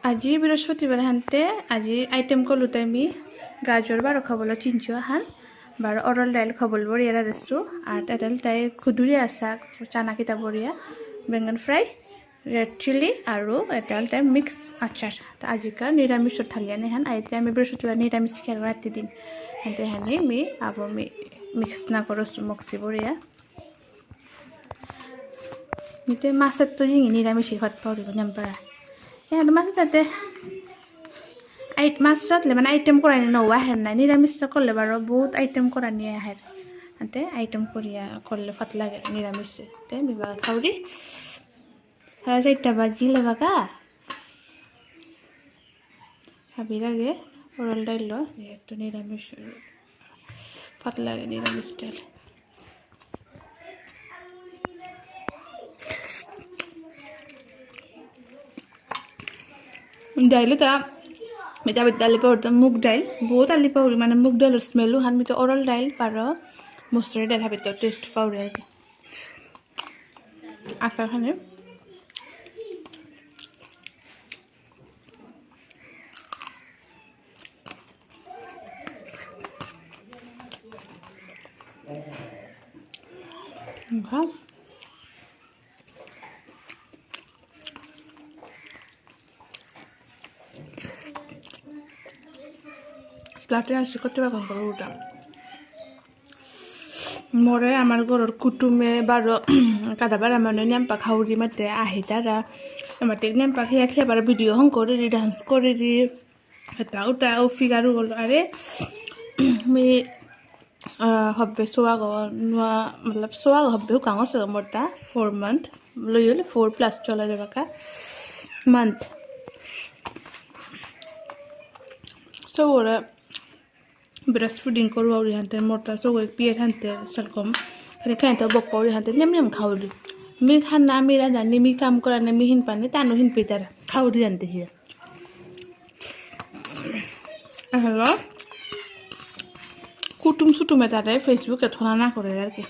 আজি বৃহস্পতিবার হানতে আজি আইটেম করলুতে আমি গাজর বারো খাবলো চিনচো হান বারো অরল ডাইল খাবল বড়িয়া রেস্তু আর তাইল তাই খুদুরিয়া শাক চানা কিতা বড়িয়া বেঙ্গন ফ্রাই রেড চিলি আর এটাল তাই মিক্স আচার তা আজিকা নিরামিষর থালিয়ানে হান আইতে আমি বৃহস্পতিবার নিরামিষ খেয়াল রাতে দিন হানতে হানি মি আবো মি মিক্স না করো মক্সি বড়িয়া মিতে মাছের তো জিঙি নিরামিষই ভাত পাওয়া দিব নাম্পারা মাছ তাতে মাছ রাতলে মানে আইটেম করা নিয়ে নৌয়া হের নাই নিরামিষটা করলে বারো বহুত আইটেম করা নিয়ে আহের হাতে আইটেম করিয়া করলে ফাত লাগে নিরামিষে তে বিবাহ খাওরি 4:30 বাজিলে বাগা হাবির আগে ওরাল ডাইল একটু নিরামিষ ফাত লাগে নিরামিষ ডাইল ডাইলে তা মিঠা ডালি পাউডার মুগ ডাইল বহুত আলি পাউরি মানে মুগ ডাইলের স্মেলও হান মিঠা অরল ডাইল পার মসুরি ডাইল হাবি তো টেস্ট পাউরি আর কি আচার খানে স্লাটে আসি করতে পারবেন করো ওটা মরে আমার ঘরের কুটুমে বারো কাদাবার আমার নেমপা খাউরি মাতে আহি তারা আমার নেমপা খেয়ে খেয়ে বারো ভিডিও হং করে দি ডান্স করে দি এটা ওটা ও ফিগারও গেল আরে মি হব্বে সোয়া নোয়া মতলব সোয়া হব্বে কাঙো সে মোরটা 4 month লইলে 4+ চলে যাবে কা month so ওরা breast feeding কৰো আৰু হাতে মৰতা সগৈ পিয়ে হাতে সলকম খালি খাইতে বক পাউৰি হাতে নেম খাউৰি মি খানা মিরা জানি মি কাম কৰা নে মি হিন পানে তানো হিন পিতারা খাউরি জানতে হিয়া হ্যালো কুটুম সুটুমে তারে ফেসবুকে থনা না করে আর কি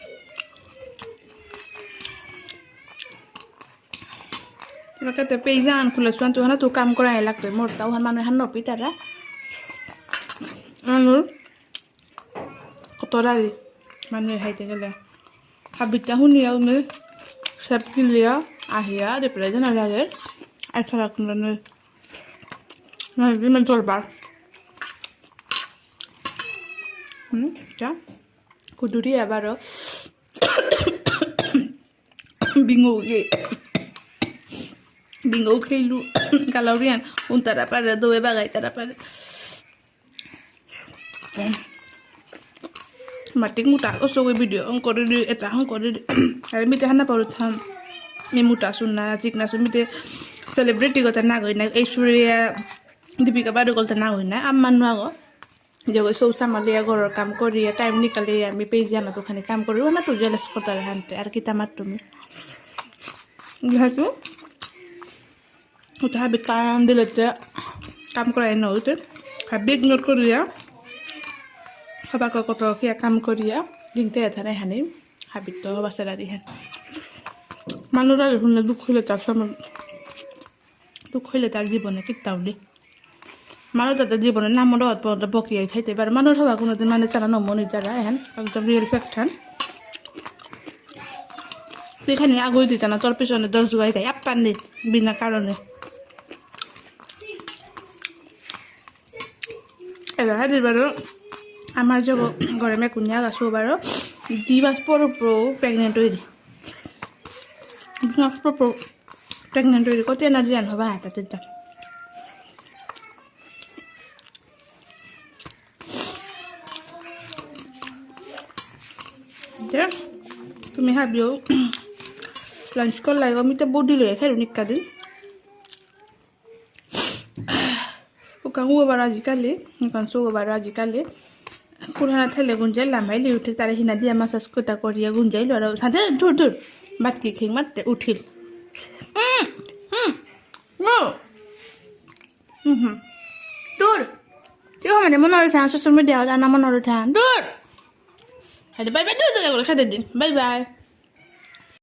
তোরাকে পেজা আন খুলে শুন তুই তো কাম করা লাগবে মরতা ওহান মানে হান নপি তারা আনুর কতরারি মানে হাইতে গেলে হাবিটা শুনিয়া উনি সব কিলিয়া আহিয়া রেপ্লাই জানা লাগে আচ্ছা রাখুন মানে চলবার যা কুদুরি আবারও বিঙ্গো খেলু কালাউরিয়ান উন তারা পারে দোয়ে বাগাই তারা পারে মাটিক মুটা ওসগৈ ভিডিও অন করে দি এটা হং করে আর মিতে হানা পারু থাম মি মুটা শুননা চিকনা শুন মিতে সেলিব্রিটি কথা না গই না ঐশ্বরিয়া দীপিকা পাডুকোন না গই না আম্মান নাগো যেগৈ চৌচা মালিয়া ঘরের কাম করিয়া টাইম নিকালে আমি পেজি আনা দোকানে কাম করি না তো জেলাস কথা হানতে আর কিতা মাত তুমি যেহেতু ওটা হাবি কাম দিলেতে কাম করাই নইতে হাবি ইগনোর করিয়া সবাক কত কিয়া কাম করিয়া দিনতে এধারে হানি হাবিত তো বাচ্চারা দিহেন মানুষরা শুনলে দুঃখ হইলে তার সময় দুঃখ হইলে তার জীবনে কিতাও দি মানুষ তাদের জীবনে নাম পর্যন্ত বকিয়াই থাইতে পারে মানুষ সবাই কোনোদিন মানে তারা নমনি যারা এখন একদম রিয়েল ফ্যাক্ট হান তুই এখানে আগুই দিত না তোর পিছনে 10 জুয়াই দেয় আপ্পান নেই বিনা কারণে এবার এবারও আমার যে ঘরে মেকুনিয়া গাছো বারো 2 মাস পর প্রেগনেন্ট হয়ে দি 2 মাস পর প্রেগনেন্ট হয়ে কত এনার্জি আন হবা হাতাতে দাম তুমি হাবিও লাঞ্চ করলে আমি তো বডি লয়ে খাই নিকা দিন ওখান ওবার আজিকালি ওখান সোবার আজিকালি কুড়ানা থেলে গুঞ্জাই লামাইলি উঠে তারা হিনা দিয়া মাসাজ কোটা করিয়া গুঞ্জাইল আর সাথে দূর দূর বাতকি খেয়ে মারতে উঠিল দূর কেউ মানে মনের উঠা সোশ্যাল মিডিয়া আনা মনের উঠা দূর বাই বাই দূর দূর করে খেতে দিন বাই বাই